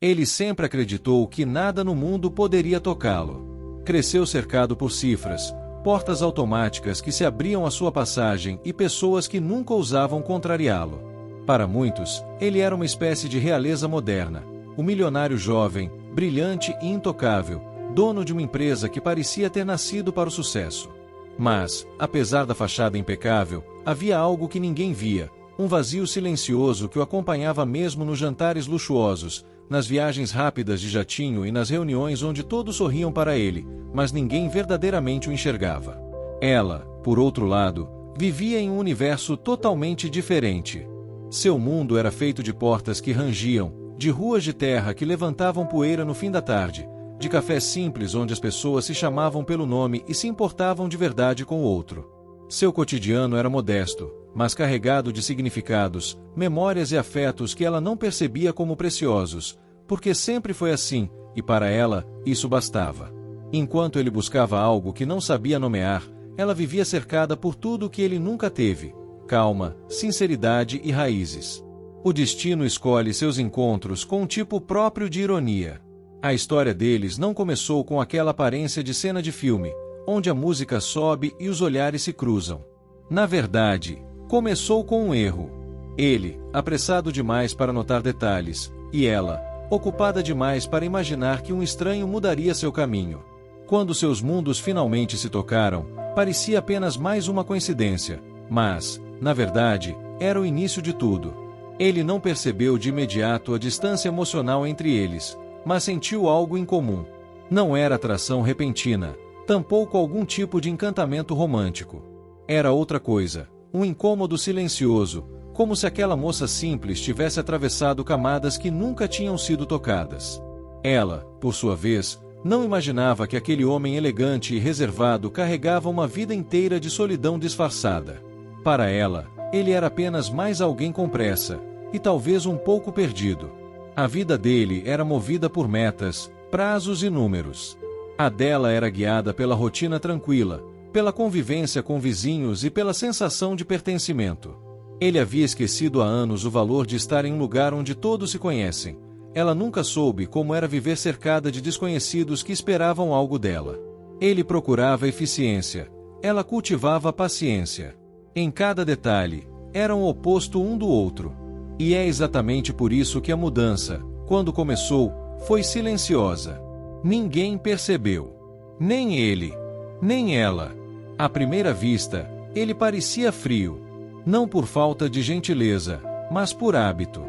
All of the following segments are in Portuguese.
Ele sempre acreditou que nada no mundo poderia tocá-lo. Cresceu cercado por cifras, portas automáticas que se abriam à sua passagem e pessoas que nunca ousavam contrariá-lo. Para muitos, ele era uma espécie de realeza moderna, um milionário jovem, brilhante e intocável, dono de uma empresa que parecia ter nascido para o sucesso. Mas, apesar da fachada impecável, havia algo que ninguém via, um vazio silencioso que o acompanhava mesmo nos jantares luxuosos, nas viagens rápidas de jatinho e nas reuniões onde todos sorriam para ele, mas ninguém verdadeiramente o enxergava. Ela, por outro lado, vivia em um universo totalmente diferente. Seu mundo era feito de portas que rangiam, de ruas de terra que levantavam poeira no fim da tarde, de cafés simples onde as pessoas se chamavam pelo nome e se importavam de verdade com o outro. Seu cotidiano era modesto, mas carregado de significados, memórias e afetos que ela não percebia como preciosos, porque sempre foi assim, e para ela, isso bastava. Enquanto ele buscava algo que não sabia nomear, ela vivia cercada por tudo o que ele nunca teve: calma, sinceridade e raízes. O destino escolhe seus encontros com um tipo próprio de ironia. A história deles não começou com aquela aparência de cena de filme, onde a música sobe e os olhares se cruzam. Na verdade, começou com um erro. Ele, apressado demais para notar detalhes, e ela, ocupada demais para imaginar que um estranho mudaria seu caminho. Quando seus mundos finalmente se tocaram, parecia apenas mais uma coincidência, mas, na verdade, era o início de tudo. Ele não percebeu de imediato a distância emocional entre eles, mas sentiu algo em comum. Não era atração repentina, tampouco algum tipo de encantamento romântico. Era outra coisa, um incômodo silencioso, como se aquela moça simples tivesse atravessado camadas que nunca tinham sido tocadas. Ela, por sua vez, não imaginava que aquele homem elegante e reservado carregava uma vida inteira de solidão disfarçada. Para ela, ele era apenas mais alguém com pressa, e talvez um pouco perdido. A vida dele era movida por metas, prazos e números. A dela era guiada pela rotina tranquila, pela convivência com vizinhos e pela sensação de pertencimento. Ele havia esquecido há anos o valor de estar em um lugar onde todos se conhecem. Ela nunca soube como era viver cercada de desconhecidos que esperavam algo dela. Ele procurava eficiência, ela cultivava paciência. Em cada detalhe, eram o oposto um do outro. E é exatamente por isso que a mudança, quando começou, foi silenciosa. Ninguém percebeu. Nem ele, nem ela. À primeira vista, ele parecia frio. Não por falta de gentileza, mas por hábito.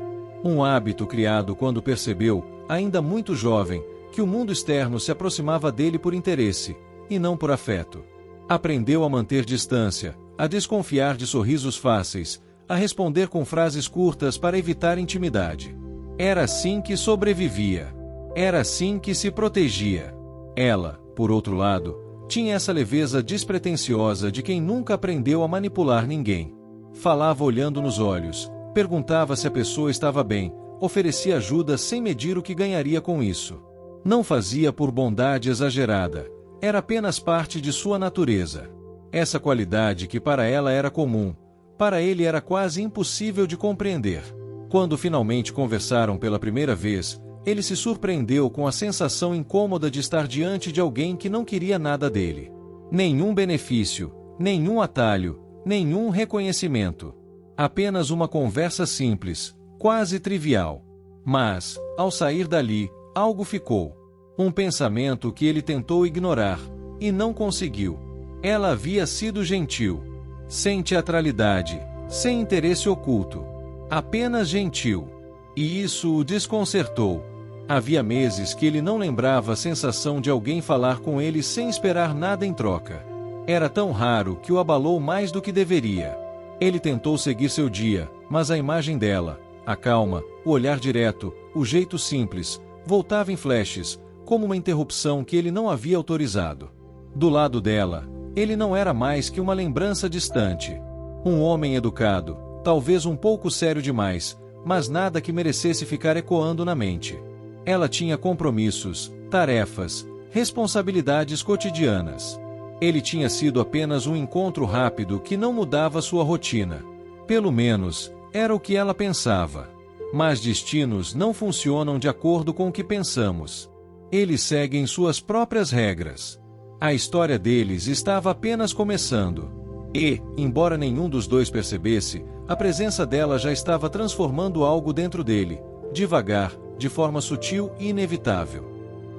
Um hábito criado quando percebeu, ainda muito jovem, que o mundo externo se aproximava dele por interesse, e não por afeto. Aprendeu a manter distância, a desconfiar de sorrisos fáceis, a responder com frases curtas para evitar intimidade. Era assim que sobrevivia. Era assim que se protegia. Ela, por outro lado, tinha essa leveza despretensiosa de quem nunca aprendeu a manipular ninguém. Falava olhando nos olhos, perguntava se a pessoa estava bem, oferecia ajuda sem medir o que ganharia com isso. Não fazia por bondade exagerada, era apenas parte de sua natureza. Essa qualidade que para ela era comum, para ele era quase impossível de compreender. Quando finalmente conversaram pela primeira vez, ele se surpreendeu com a sensação incômoda de estar diante de alguém que não queria nada dele. Nenhum benefício, nenhum atalho, nenhum reconhecimento. Apenas uma conversa simples, quase trivial. Mas, ao sair dali, algo ficou. Um pensamento que ele tentou ignorar, e não conseguiu. Ela havia sido gentil. Sem teatralidade, sem interesse oculto. Apenas gentil. E isso o desconcertou. Havia meses que ele não lembrava a sensação de alguém falar com ele sem esperar nada em troca. Era tão raro que o abalou mais do que deveria. Ele tentou seguir seu dia, mas a imagem dela, a calma, o olhar direto, o jeito simples, voltava em flashes, como uma interrupção que ele não havia autorizado. Do lado dela, ele não era mais que uma lembrança distante. Um homem educado, talvez um pouco sério demais, mas nada que merecesse ficar ecoando na mente. Ela tinha compromissos, tarefas, responsabilidades cotidianas. Ele tinha sido apenas um encontro rápido que não mudava sua rotina. Pelo menos, era o que ela pensava. Mas destinos não funcionam de acordo com o que pensamos. Eles seguem suas próprias regras. A história deles estava apenas começando. E, embora nenhum dos dois percebesse, a presença dela já estava transformando algo dentro dele, devagar, de forma sutil e inevitável.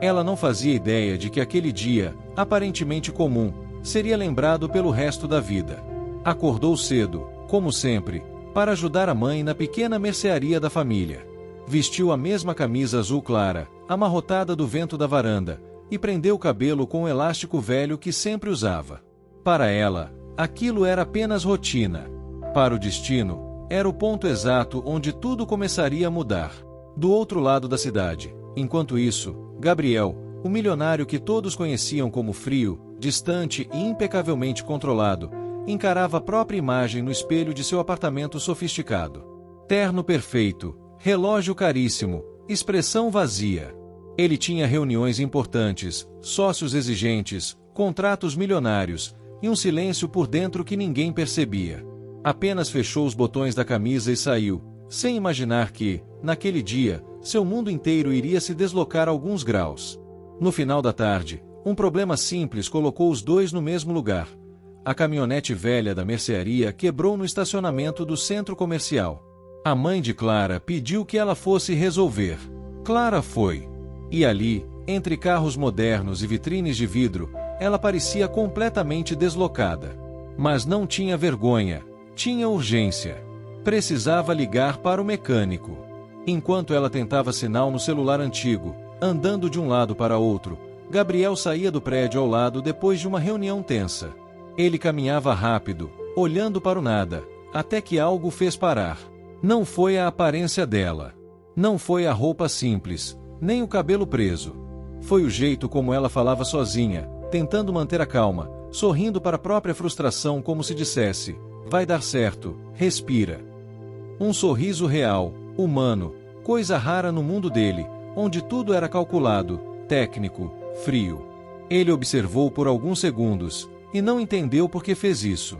Ela não fazia ideia de que aquele dia, aparentemente comum, seria lembrado pelo resto da vida. Acordou cedo, como sempre, para ajudar a mãe na pequena mercearia da família. Vestiu a mesma camisa azul clara, amarrotada do vento da varanda, e prendeu o cabelo com o elástico velho que sempre usava. Para ela, aquilo era apenas rotina. Para o destino, era o ponto exato onde tudo começaria a mudar. Do outro lado da cidade, enquanto isso, Gabriel, o milionário que todos conheciam como frio, distante e impecavelmente controlado, encarava a própria imagem no espelho de seu apartamento sofisticado. Terno perfeito, relógio caríssimo, expressão vazia. Ele tinha reuniões importantes, sócios exigentes, contratos milionários, e um silêncio por dentro que ninguém percebia. Apenas fechou os botões da camisa e saiu, sem imaginar que, naquele dia, seu mundo inteiro iria se deslocar alguns graus. No final da tarde, um problema simples colocou os dois no mesmo lugar. A caminhonete velha da mercearia quebrou no estacionamento do centro comercial. A mãe de Clara pediu que ela fosse resolver. Clara foi. E ali, entre carros modernos e vitrines de vidro, ela parecia completamente deslocada. Mas não tinha vergonha, tinha urgência. Precisava ligar para o mecânico. Enquanto ela tentava sinal no celular antigo, andando de um lado para outro, Gabriel saía do prédio ao lado depois de uma reunião tensa. Ele caminhava rápido, olhando para o nada, até que algo o fez parar. Não foi a aparência dela. Não foi a roupa simples, nem o cabelo preso. Foi o jeito como ela falava sozinha, tentando manter a calma, sorrindo para a própria frustração como se dissesse, vai dar certo, respira. Um sorriso real, humano, coisa rara no mundo dele, onde tudo era calculado, técnico, frio. Ele observou por alguns segundos, e não entendeu por que fez isso.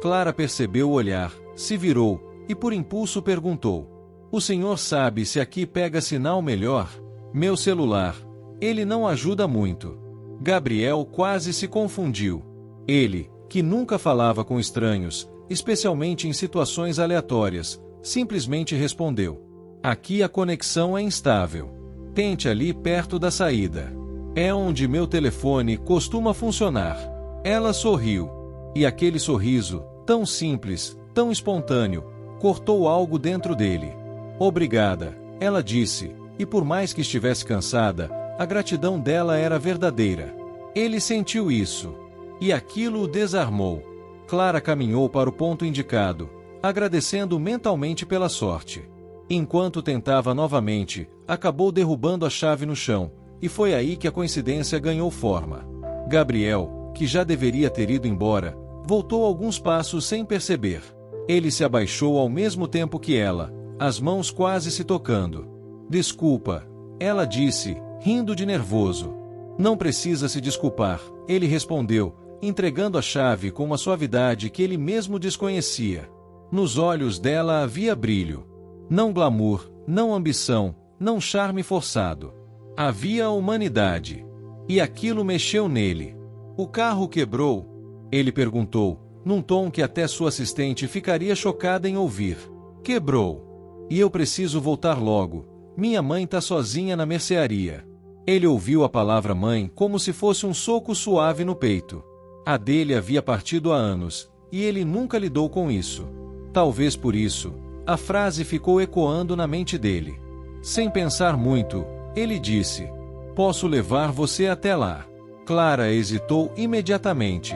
Clara percebeu o olhar, se virou, e por impulso perguntou: "O senhor sabe se aqui pega sinal melhor? Meu celular. Ele não ajuda muito." Gabriel quase se confundiu. Ele, que nunca falava com estranhos, especialmente em situações aleatórias, simplesmente respondeu: "Aqui a conexão é instável. Tente ali perto da saída. É onde meu telefone costuma funcionar." Ela sorriu. E aquele sorriso, tão simples, tão espontâneo, cortou algo dentro dele. "Obrigada," ela disse, e por mais que estivesse cansada, a gratidão dela era verdadeira. Ele sentiu isso. E aquilo o desarmou. Clara caminhou para o ponto indicado, agradecendo mentalmente pela sorte. Enquanto tentava novamente, acabou derrubando a chave no chão, e foi aí que a coincidência ganhou forma. Gabriel, que já deveria ter ido embora, voltou alguns passos sem perceber. Ele se abaixou ao mesmo tempo que ela, as mãos quase se tocando. "Desculpa," ela disse, rindo de nervoso. "Não precisa se desculpar," ele respondeu, entregando a chave com uma suavidade que ele mesmo desconhecia. Nos olhos dela havia brilho. Não glamour, não ambição, não charme forçado. Havia humanidade. E aquilo mexeu nele. "O carro quebrou?" ele perguntou, num tom que até sua assistente ficaria chocada em ouvir. "Quebrou. E eu preciso voltar logo. Minha mãe tá sozinha na mercearia." Ele ouviu a palavra mãe como se fosse um soco suave no peito. A dele havia partido há anos, e ele nunca lidou com isso. Talvez por isso, a frase ficou ecoando na mente dele. Sem pensar muito, ele disse: "Posso levar você até lá?" Clara hesitou imediatamente.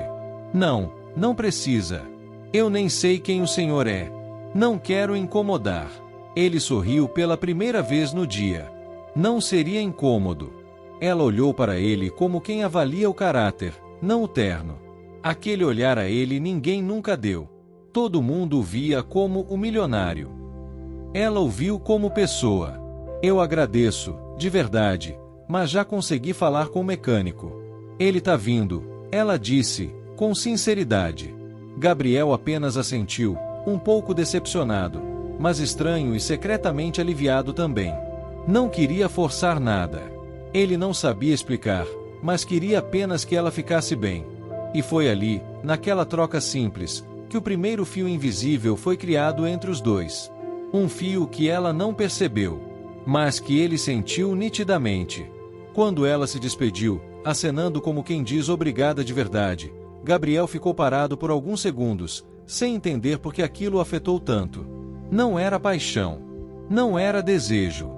"Não, não precisa. Eu nem sei quem o senhor é. Não quero incomodar." Ele sorriu pela primeira vez no dia. Não seria incômodo. Ela olhou para ele como quem avalia o caráter, não o terno. Aquele olhar a ele ninguém nunca deu. Todo mundo o via como o milionário. Ela o viu como pessoa. "Eu agradeço, de verdade, mas já consegui falar com o mecânico. Ele tá vindo," ela disse, com sinceridade. Gabriel apenas assentiu, um pouco decepcionado. mas estranho e secretamente aliviado também. Não queria forçar nada. Ele não sabia explicar, mas queria apenas que ela ficasse bem. E foi ali, naquela troca simples, que o primeiro fio invisível foi criado entre os dois. Um fio que ela não percebeu, mas que ele sentiu nitidamente. Quando ela se despediu, acenando como quem diz obrigada de verdade, Gabriel ficou parado por alguns segundos, sem entender por que aquilo o afetou tanto. Não era paixão. Não era desejo.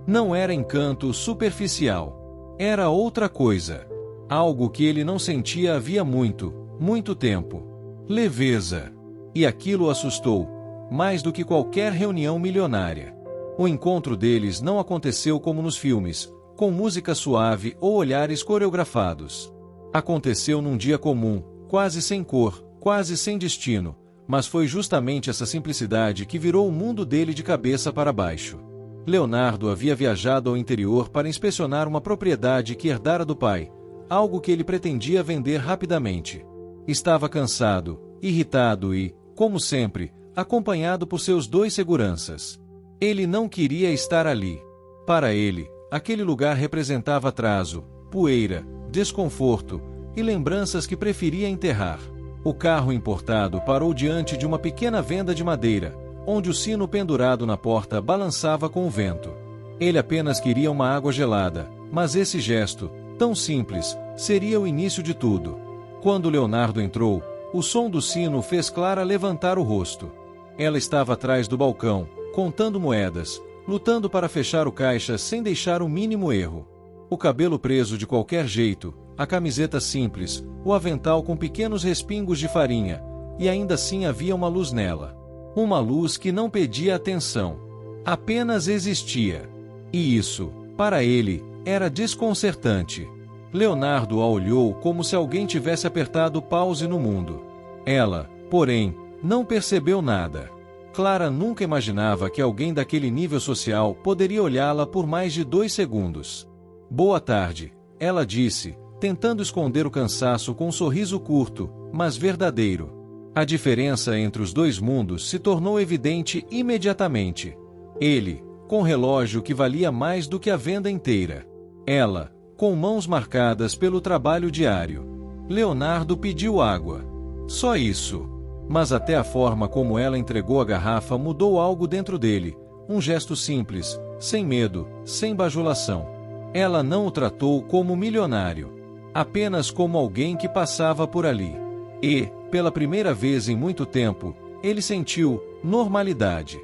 Não era encanto superficial. Era outra coisa. Algo que ele não sentia havia muito, muito tempo. Leveza. E aquilo o assustou, mais do que qualquer reunião milionária. O encontro deles não aconteceu como nos filmes, com música suave ou olhares coreografados. Aconteceu num dia comum, quase sem cor, quase sem destino, mas foi justamente essa simplicidade que virou o mundo dele de cabeça para baixo. Leonardo havia viajado ao interior para inspecionar uma propriedade que herdara do pai, algo que ele pretendia vender rapidamente. Estava cansado, irritado e, como sempre, acompanhado por seus 2 seguranças. Ele não queria estar ali. Para ele, aquele lugar representava atraso, poeira, desconforto e lembranças que preferia enterrar. O carro importado parou diante de uma pequena venda de madeira, onde o sino pendurado na porta balançava com o vento. Ele apenas queria uma água gelada, mas esse gesto, tão simples, seria o início de tudo. Quando Leonardo entrou, o som do sino fez Clara levantar o rosto. Ela estava atrás do balcão, contando moedas, lutando para fechar o caixa sem deixar o mínimo erro. O cabelo preso de qualquer jeito, a camiseta simples, o avental com pequenos respingos de farinha, e ainda assim havia uma luz nela. Uma luz que não pedia atenção. Apenas existia. E isso, para ele, era desconcertante. Leonardo a olhou como se alguém tivesse apertado pause no mundo. Ela, porém, não percebeu nada. Clara nunca imaginava que alguém daquele nível social poderia olhá-la por mais de 2 segundos. Boa tarde, ela disse, tentando esconder o cansaço com um sorriso curto, mas verdadeiro. A diferença entre os 2 mundos se tornou evidente imediatamente. Ele, com relógio que valia mais do que a venda inteira. Ela, com mãos marcadas pelo trabalho diário. Leonardo pediu água. Só isso. Mas até a forma como ela entregou a garrafa mudou algo dentro dele, um gesto simples, sem medo, sem bajulação. Ela não o tratou como milionário, apenas como alguém que passava por ali. E, pela primeira vez em muito tempo, ele sentiu normalidade.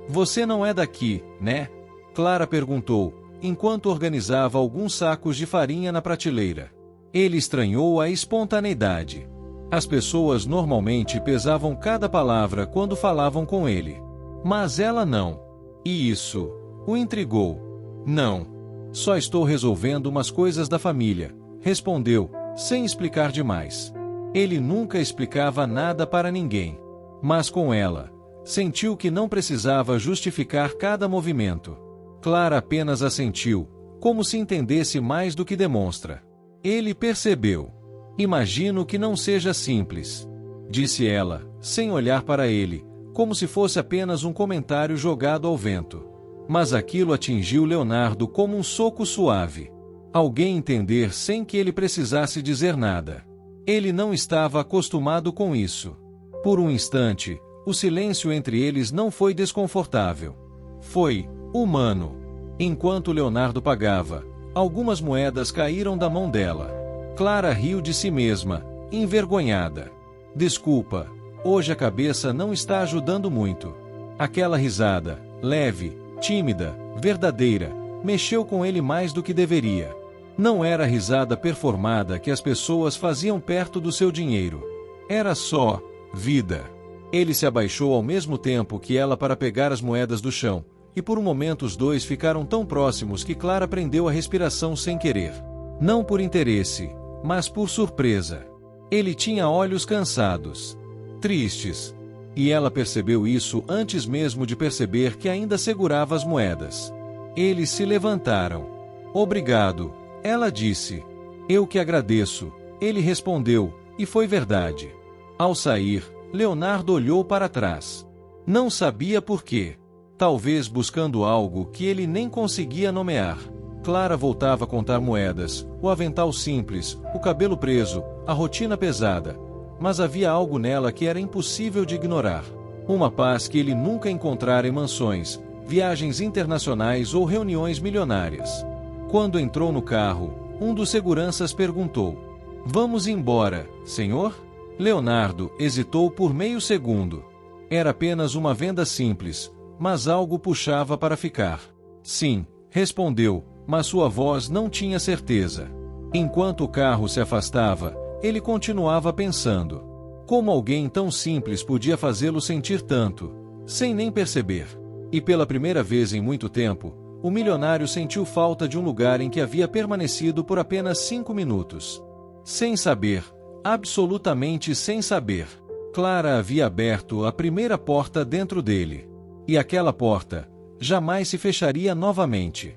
Você não é daqui, né? Clara perguntou, enquanto organizava alguns sacos de farinha na prateleira. Ele estranhou a espontaneidade. As pessoas normalmente pesavam cada palavra quando falavam com ele. Mas ela não. E isso o intrigou. Não. Só estou resolvendo umas coisas da família, respondeu, sem explicar demais. Ele nunca explicava nada para ninguém. Mas com ela, sentiu que não precisava justificar cada movimento. Clara apenas assentiu, como se entendesse mais do que demonstra. Ele percebeu. Imagino que não seja simples, disse ela, sem olhar para ele, como se fosse apenas um comentário jogado ao vento. Mas aquilo atingiu Leonardo como um soco suave. Alguém entender sem que ele precisasse dizer nada. Ele não estava acostumado com isso. Por um instante, o silêncio entre eles não foi desconfortável. Foi humano. Enquanto Leonardo pagava, algumas moedas caíram da mão dela. Clara riu de si mesma, envergonhada. Desculpa, hoje a cabeça não está ajudando muito. Aquela risada, leve, tímida, verdadeira, mexeu com ele mais do que deveria. Não era a risada performada que as pessoas faziam perto do seu dinheiro. Era só vida. Ele se abaixou ao mesmo tempo que ela para pegar as moedas do chão, e por um momento os 2 ficaram tão próximos que Clara prendeu a respiração sem querer. Não por interesse, mas por surpresa. Ele tinha olhos cansados, tristes. E ela percebeu isso antes mesmo de perceber que ainda segurava as moedas. Eles se levantaram. Obrigado, ela disse. Eu que agradeço, ele respondeu, e foi verdade. Ao sair, Leonardo olhou para trás. Não sabia por quê. talvez buscando algo que ele nem conseguia nomear. Clara voltava a contar moedas, o avental simples, o cabelo preso, a rotina pesada. Mas havia algo nela que era impossível de ignorar. Uma paz que ele nunca encontrara em mansões, viagens internacionais ou reuniões milionárias. Quando entrou no carro, um dos seguranças perguntou: "Vamos embora, senhor?" Leonardo hesitou por meio segundo. Era apenas uma venda simples, mas algo puxava para ficar. "Sim", respondeu, mas sua voz não tinha certeza. Enquanto o carro se afastava, ele continuava pensando. Como alguém tão simples podia fazê-lo sentir tanto, sem nem perceber? E pela primeira vez em muito tempo, o milionário sentiu falta de um lugar em que havia permanecido por apenas 5 minutos. Sem saber, absolutamente sem saber, Clara havia aberto a primeira porta dentro dele. E aquela porta jamais se fecharia novamente.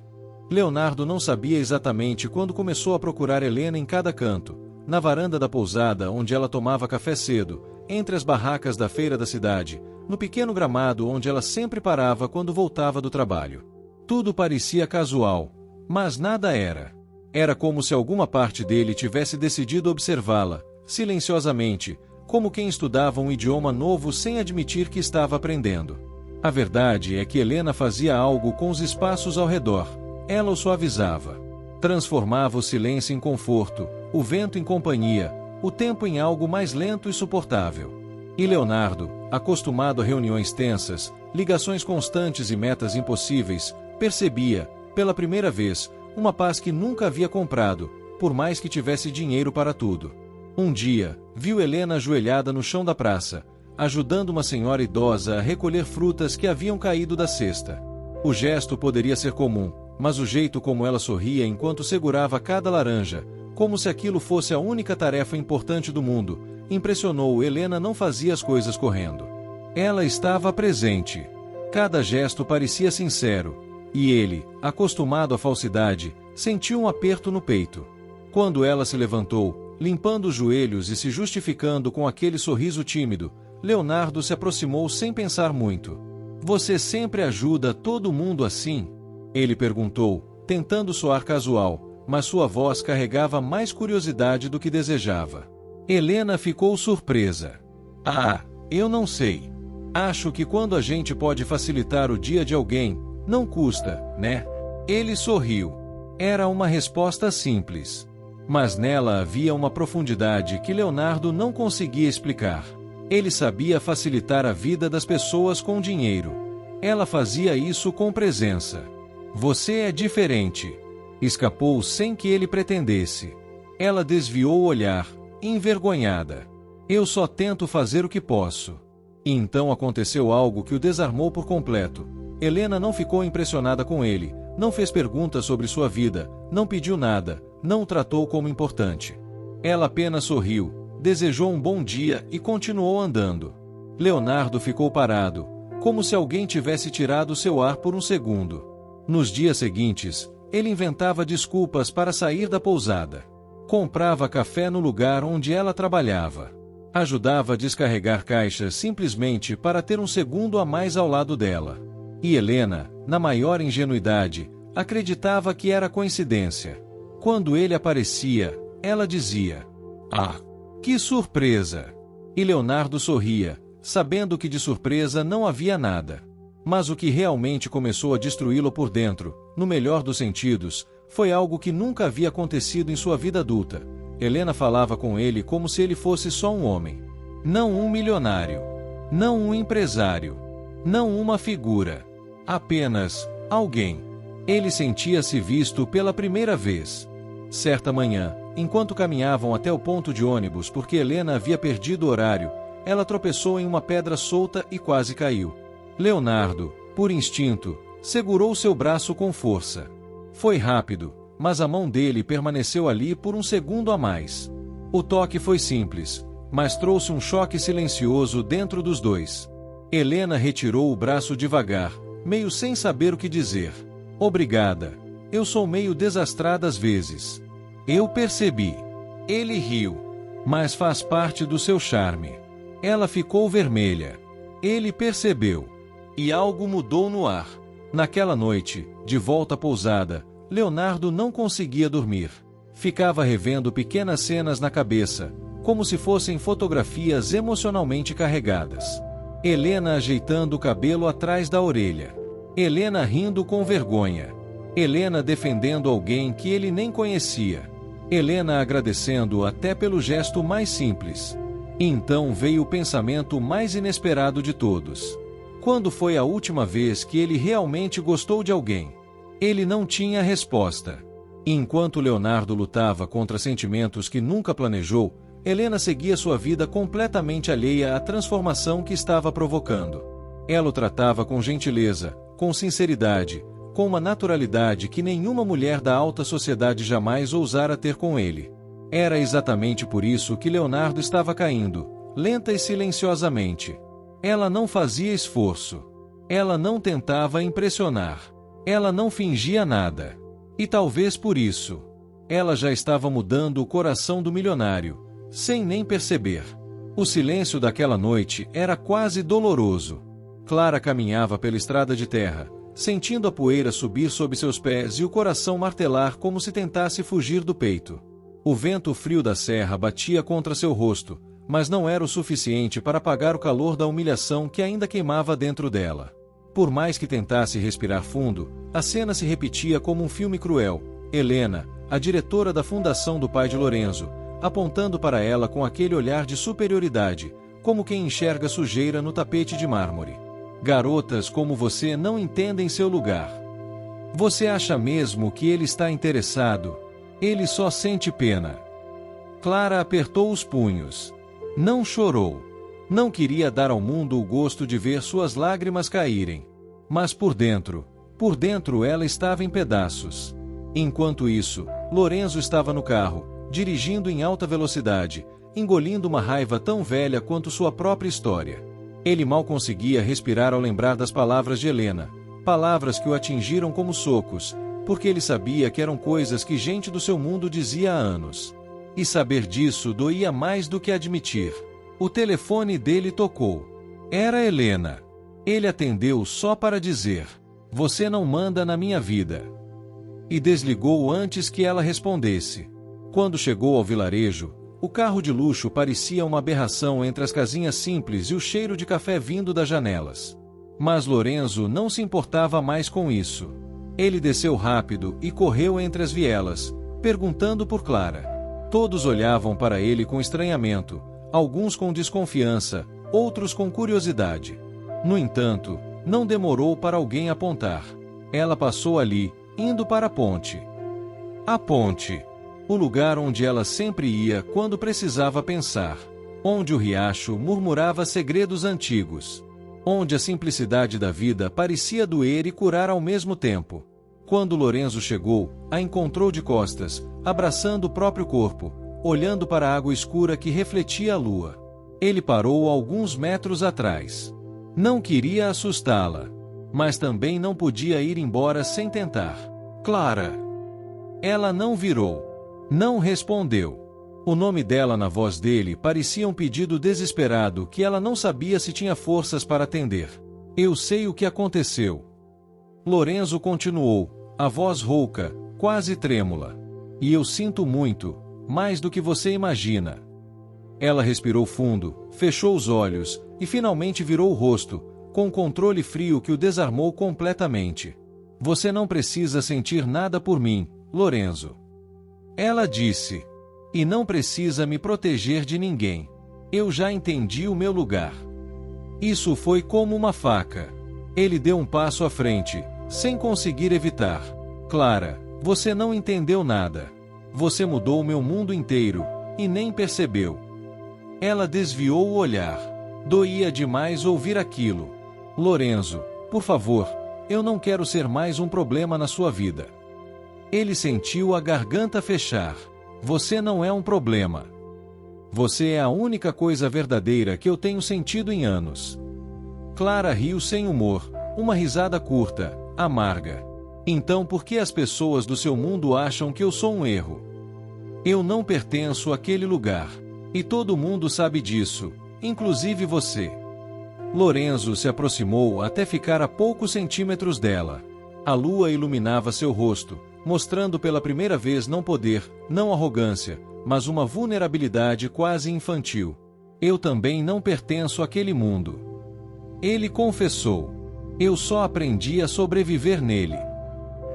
Leonardo não sabia exatamente quando começou a procurar Helena em cada canto, na varanda da pousada onde ela tomava café cedo, entre as barracas da feira da cidade, no pequeno gramado onde ela sempre parava quando voltava do trabalho. Tudo parecia casual, mas nada era. Era como se alguma parte dele tivesse decidido observá-la, silenciosamente, como quem estudava um idioma novo sem admitir que estava aprendendo. A verdade é que Helena fazia algo com os espaços ao redor. Ela o suavizava. Transformava o silêncio em conforto, o vento em companhia, o tempo em algo mais lento e suportável. E Leonardo, acostumado a reuniões tensas, ligações constantes e metas impossíveis, percebia, pela primeira vez, uma paz que nunca havia comprado, por mais que tivesse dinheiro para tudo. Um dia, viu Helena ajoelhada no chão da praça, ajudando uma senhora idosa a recolher frutas que haviam caído da cesta. O gesto poderia ser comum, mas o jeito como ela sorria enquanto segurava cada laranja, como se aquilo fosse a única tarefa importante do mundo, impressionou. Helena não fazia as coisas correndo. Ela estava presente. Cada gesto parecia sincero, e ele, acostumado à falsidade, sentiu um aperto no peito. Quando ela se levantou, limpando os joelhos e se justificando com aquele sorriso tímido, Leonardo se aproximou sem pensar muito. "Você sempre ajuda todo mundo assim?" ele perguntou, tentando soar casual, mas sua voz carregava mais curiosidade do que desejava. Helena ficou surpresa. "Ah, eu não sei. Acho que quando a gente pode facilitar o dia de alguém, não custa, né?" Ele sorriu. Era uma resposta simples. Mas nela havia uma profundidade que Leonardo não conseguia explicar. Ele sabia facilitar a vida das pessoas com dinheiro. Ela fazia isso com presença. "Você é diferente." Escapou sem que ele pretendesse. Ela desviou o olhar, envergonhada. "Eu só tento fazer o que posso." E então aconteceu algo que o desarmou por completo. Helena não ficou impressionada com ele, não fez perguntas sobre sua vida, não pediu nada, não o tratou como importante. Ela apenas sorriu, desejou um bom dia e continuou andando. Leonardo ficou parado, como se alguém tivesse tirado seu ar por um segundo. Nos dias seguintes, ele inventava desculpas para sair da pousada. Comprava café no lugar onde ela trabalhava. Ajudava a descarregar caixas simplesmente para ter um segundo a mais ao lado dela. E Helena, na maior ingenuidade, acreditava que era coincidência. Quando ele aparecia, ela dizia: "Ah, que surpresa!" E Leonardo sorria, sabendo que de surpresa não havia nada. Mas o que realmente começou a destruí-lo por dentro, no melhor dos sentidos, foi algo que nunca havia acontecido em sua vida adulta. Helena falava com ele como se ele fosse só um homem. Não um milionário. Não um empresário. Não uma figura. Apenas alguém. Ele sentia-se visto pela primeira vez. Certa manhã, enquanto caminhavam até o ponto de ônibus porque Helena havia perdido o horário, ela tropeçou em uma pedra solta e quase caiu. Leonardo, por instinto, segurou seu braço com força. Foi rápido, mas a mão dele permaneceu ali por um segundo a mais. O toque foi simples, mas trouxe um choque silencioso dentro dos dois. Helena retirou o braço devagar, meio sem saber o que dizer. "Obrigada. Eu sou meio desastrada às vezes." "Eu percebi." Ele riu. "Mas faz parte do seu charme." Ela ficou vermelha. Ele percebeu. E algo mudou no ar. Naquela noite, de volta à pousada, Leonardo não conseguia dormir. Ficava revendo pequenas cenas na cabeça, como se fossem fotografias emocionalmente carregadas. Helena ajeitando o cabelo atrás da orelha. Helena rindo com vergonha. Helena defendendo alguém que ele nem conhecia. Helena agradecendo até pelo gesto mais simples. E então veio o pensamento mais inesperado de todos. Quando foi a última vez que ele realmente gostou de alguém? Ele não tinha resposta. E enquanto Leonardo lutava contra sentimentos que nunca planejou, Helena seguia sua vida completamente alheia à transformação que estava provocando. Ela o tratava com gentileza, com sinceridade, com uma naturalidade que nenhuma mulher da alta sociedade jamais ousara ter com ele. Era exatamente por isso que Leonardo estava caindo, lenta e silenciosamente. Ela não fazia esforço. Ela não tentava impressionar. Ela não fingia nada. E talvez por isso, ela já estava mudando o coração do milionário, sem nem perceber. O silêncio daquela noite era quase doloroso. Clara caminhava pela estrada de terra, sentindo a poeira subir sob seus pés e o coração martelar como se tentasse fugir do peito. O vento frio da serra batia contra seu rosto, mas não era o suficiente para apagar o calor da humilhação que ainda queimava dentro dela. Por mais que tentasse respirar fundo, a cena se repetia como um filme cruel. Helena, a diretora da fundação do pai de Lorenzo, apontando para ela com aquele olhar de superioridade, como quem enxerga sujeira no tapete de mármore. Garotas como você não entendem seu lugar. Você acha mesmo que ele está interessado? Ele só sente pena. Clara apertou os punhos. Não chorou. Não queria dar ao mundo o gosto de ver suas lágrimas caírem. Mas por dentro ela estava em pedaços. Enquanto isso, Lorenzo estava no carro, dirigindo em alta velocidade, engolindo uma raiva tão velha quanto sua própria história. Ele mal conseguia respirar ao lembrar das palavras de Helena, palavras que o atingiram como socos, porque ele sabia que eram coisas que gente do seu mundo dizia há anos. E saber disso doía mais do que admitir. O telefone dele tocou. Era Helena. Ele atendeu só para dizer: "Você não manda na minha vida." E desligou antes que ela respondesse. Quando chegou ao vilarejo, o carro de luxo parecia uma aberração entre as casinhas simples e o cheiro de café vindo das janelas. Mas Lorenzo não se importava mais com isso. Ele desceu rápido e correu entre as vielas, perguntando por Clara. Todos olhavam para ele com estranhamento, alguns com desconfiança, outros com curiosidade. No entanto, não demorou para alguém apontar. Ela passou ali, indo para a ponte. A ponte. O lugar onde ela sempre ia quando precisava pensar. Onde o riacho murmurava segredos antigos. Onde a simplicidade da vida parecia doer e curar ao mesmo tempo. Quando Lorenzo chegou, a encontrou de costas, abraçando o próprio corpo, olhando para a água escura que refletia a lua. Ele parou alguns metros atrás. Não queria assustá-la, mas também não podia ir embora sem tentar. Clara. Ela não virou. Não respondeu. O nome dela na voz dele parecia um pedido desesperado que ela não sabia se tinha forças para atender. Eu sei o que aconteceu. Lorenzo continuou, a voz rouca, quase trêmula. E eu sinto muito, mais do que você imagina. Ela respirou fundo, fechou os olhos, e finalmente virou o rosto, com um controle frio que o desarmou completamente. Você não precisa sentir nada por mim, Lorenzo. Ela disse. E não precisa me proteger de ninguém. Eu já entendi o meu lugar. Isso foi como uma faca. Ele deu um passo à frente, sem conseguir evitar. Clara, você não entendeu nada. Você mudou o meu mundo inteiro, e nem percebeu. Ela desviou o olhar. Doía demais ouvir aquilo. Lorenzo, por favor, eu não quero ser mais um problema na sua vida. Ele sentiu a garganta fechar. Você não é um problema. Você é a única coisa verdadeira que eu tenho sentido em anos. Clara riu sem humor, uma risada curta, amarga. Então por que as pessoas do seu mundo acham que eu sou um erro? Eu não pertenço àquele lugar. E todo mundo sabe disso, inclusive você. Lorenzo se aproximou até ficar a poucos centímetros dela. A lua iluminava seu rosto, mostrando pela primeira vez não poder, não arrogância, mas uma vulnerabilidade quase infantil. Eu também não pertenço àquele mundo. Ele confessou. Eu só aprendi a sobreviver nele.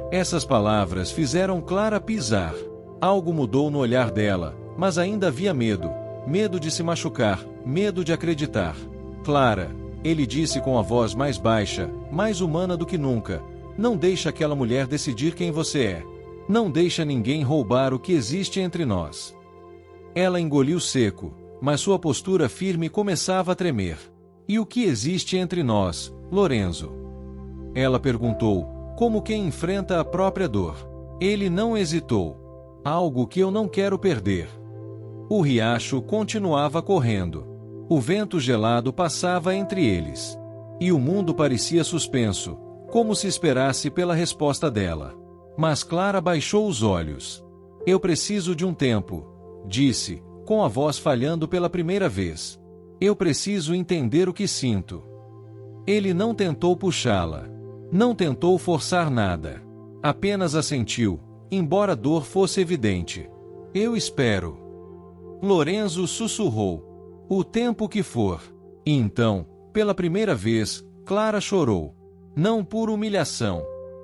Essas palavras fizeram Clara pisar. Algo mudou no olhar dela, mas ainda havia medo. Medo de se machucar, medo de acreditar. Clara, ele disse com a voz mais baixa, mais humana do que nunca, não deixe aquela mulher decidir quem você é. Não deixa ninguém roubar o que existe entre nós. Ela engoliu seco, mas sua postura firme começava a tremer. E o que existe entre nós, Lorenzo? Ela perguntou, como quem enfrenta a própria dor. Ele não hesitou. Algo que eu não quero perder. O riacho continuava correndo. O vento gelado passava entre eles. E o mundo parecia suspenso, como se esperasse pela resposta dela. Mas Clara baixou os olhos. Eu preciso de um tempo, disse, com a voz falhando pela primeira vez. Eu preciso entender o que sinto. Ele não tentou puxá-la. Não tentou forçar nada. Apenas assentiu, embora a dor fosse evidente. Eu espero. Lorenzo sussurrou. O tempo que for. E então, pela primeira vez, Clara chorou. Não por humilhação.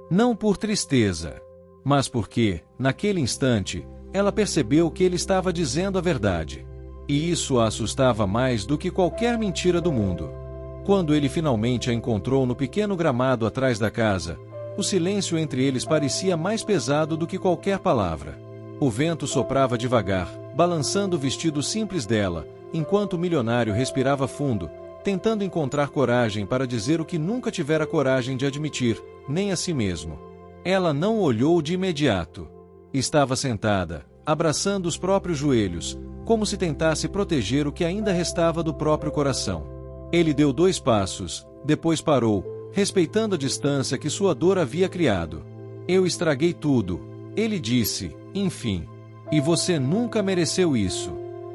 Não por tristeza. Mas porque, naquele instante, ela percebeu que ele estava dizendo a verdade. E isso a assustava mais do que qualquer mentira do mundo. Quando ele finalmente a encontrou no pequeno gramado atrás da casa, o silêncio entre eles parecia mais pesado do que qualquer palavra. O vento soprava devagar, balançando o vestido simples dela, enquanto o milionário respirava fundo, tentando encontrar coragem para dizer o que nunca tivera coragem de admitir, nem a si mesmo. Ela não olhou de imediato. Estava sentada, abraçando os próprios joelhos, como se tentasse proteger o que ainda restava do próprio coração. Ele deu 2 passos, depois parou, respeitando a distância que sua dor havia criado. Eu estraguei tudo, ele disse, enfim. E você nunca mereceu isso.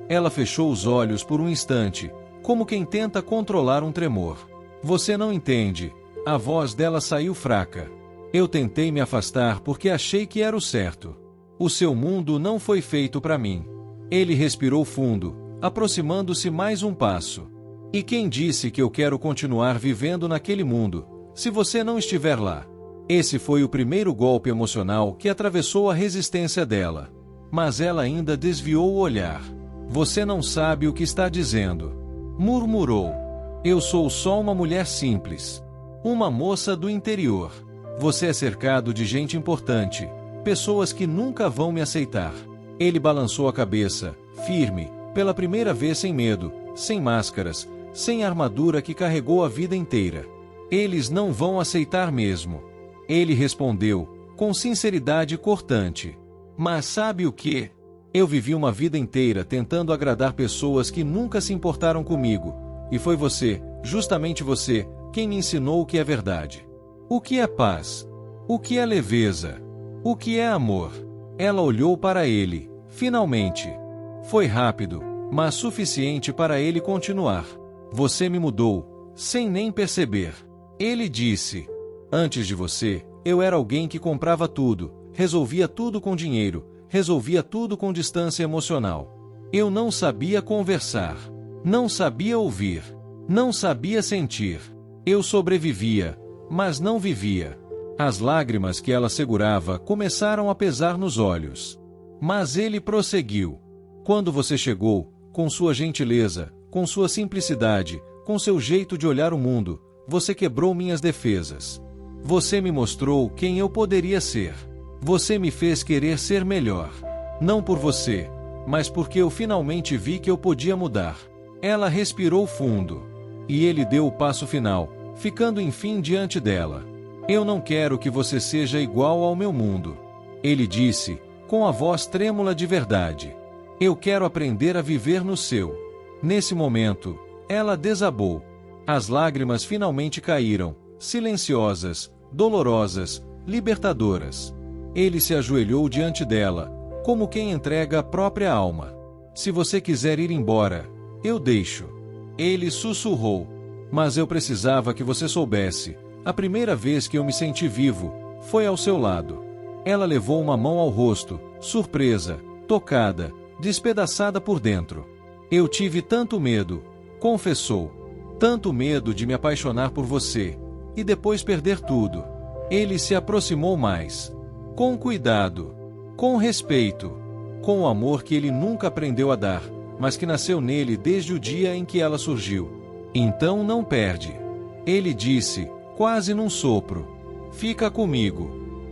Ela fechou os olhos por um instante, como quem tenta controlar um tremor. Você não entende. A voz dela saiu fraca. Eu tentei me afastar porque achei que era o certo. O seu mundo não foi feito para mim. Ele respirou fundo, aproximando-se mais um passo. E quem disse que eu quero continuar vivendo naquele mundo, se você não estiver lá? Esse foi o primeiro golpe emocional que atravessou a resistência dela. Mas ela ainda desviou o olhar. Você não sabe o que está dizendo. Murmurou. Eu sou só uma mulher simples. Uma moça do interior. Você é cercado de gente importante. Pessoas que nunca vão me aceitar. Ele balançou a cabeça, firme, pela primeira vez sem medo, sem máscaras, sem armadura que carregou a vida inteira. Eles não vão aceitar mesmo. Ele respondeu, com sinceridade cortante. Mas sabe o que? Eu vivi uma vida inteira tentando agradar pessoas que nunca se importaram comigo, e foi você, justamente você, quem me ensinou o que é verdade. O que é paz? O que é leveza? O que é amor? Ela olhou para ele, finalmente. Foi rápido, mas suficiente para ele continuar. Você me mudou, sem nem perceber. Ele disse. Antes de você, eu era alguém que comprava tudo, resolvia tudo com dinheiro, resolvia tudo com distância emocional. Eu não sabia conversar. Não sabia ouvir. Não sabia sentir. Eu sobrevivia, mas não vivia. As lágrimas que ela segurava começaram a pesar nos olhos. Mas ele prosseguiu. Quando você chegou, com sua gentileza, com sua simplicidade, com seu jeito de olhar o mundo, você quebrou minhas defesas. Você me mostrou quem eu poderia ser. Você me fez querer ser melhor. Não por você, mas porque eu finalmente vi que eu podia mudar. Ela respirou fundo. E ele deu o passo final, ficando enfim diante dela. Eu não quero que você seja igual ao meu mundo. Ele disse, com a voz trêmula de verdade. Eu quero aprender a viver no seu. Nesse momento, ela desabou. As lágrimas finalmente caíram, silenciosas, dolorosas, libertadoras. Ele se ajoelhou diante dela, como quem entrega a própria alma. Se você quiser ir embora, eu deixo. Ele sussurrou. Mas eu precisava que você soubesse. A primeira vez que eu me senti vivo, foi ao seu lado. Ela levou uma mão ao rosto, surpresa, tocada, despedaçada por dentro. Eu tive tanto medo, confessou. Tanto medo de me apaixonar por você, e depois perder tudo. Ele se aproximou mais. Com cuidado, com respeito, com o amor que ele nunca aprendeu a dar, mas que nasceu nele desde o dia em que ela surgiu. Então não perde. Ele disse, quase num sopro: fica comigo.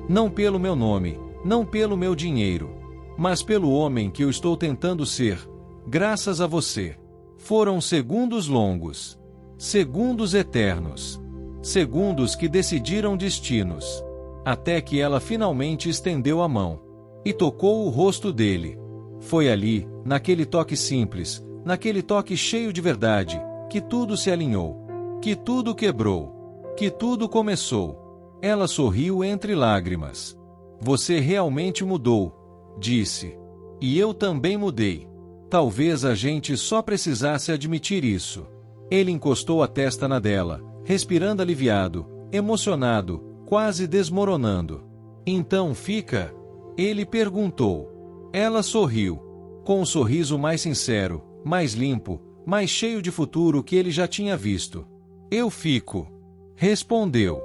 Não pelo meu nome, não pelo meu dinheiro, mas pelo homem que eu estou tentando ser, graças a você. Foram segundos longos. Segundos eternos. Segundos que decidiram destinos. Até que ela finalmente estendeu a mão e tocou o rosto dele. Foi ali, naquele toque simples, naquele toque cheio de verdade, que tudo se alinhou, que tudo quebrou, que tudo começou. Ela sorriu entre lágrimas. Você realmente mudou, disse. E eu também mudei. Talvez a gente só precisasse admitir isso. Ele encostou a testa na dela, respirando aliviado, emocionado, quase desmoronando. Então fica? Ele perguntou. Ela sorriu, com um sorriso mais sincero, mais limpo, mais cheio de futuro que ele já tinha visto. Eu fico. Respondeu.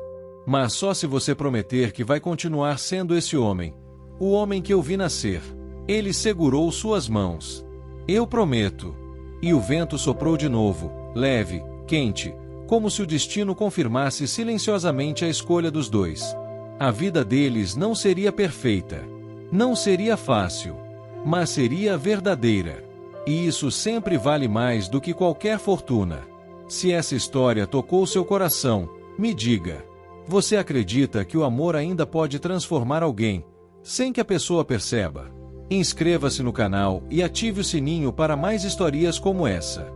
Mas só se você prometer que vai continuar sendo esse homem, o homem que eu vi nascer. Ele segurou suas mãos. Eu prometo. E o vento soprou de novo, leve, quente, como se o destino confirmasse silenciosamente a escolha dos dois. A vida deles não seria perfeita. Não seria fácil. Mas seria verdadeira. E isso sempre vale mais do que qualquer fortuna. Se essa história tocou seu coração, me diga. Você acredita que o amor ainda pode transformar alguém, sem que a pessoa perceba? Inscreva-se no canal e ative o sininho para mais histórias como essa.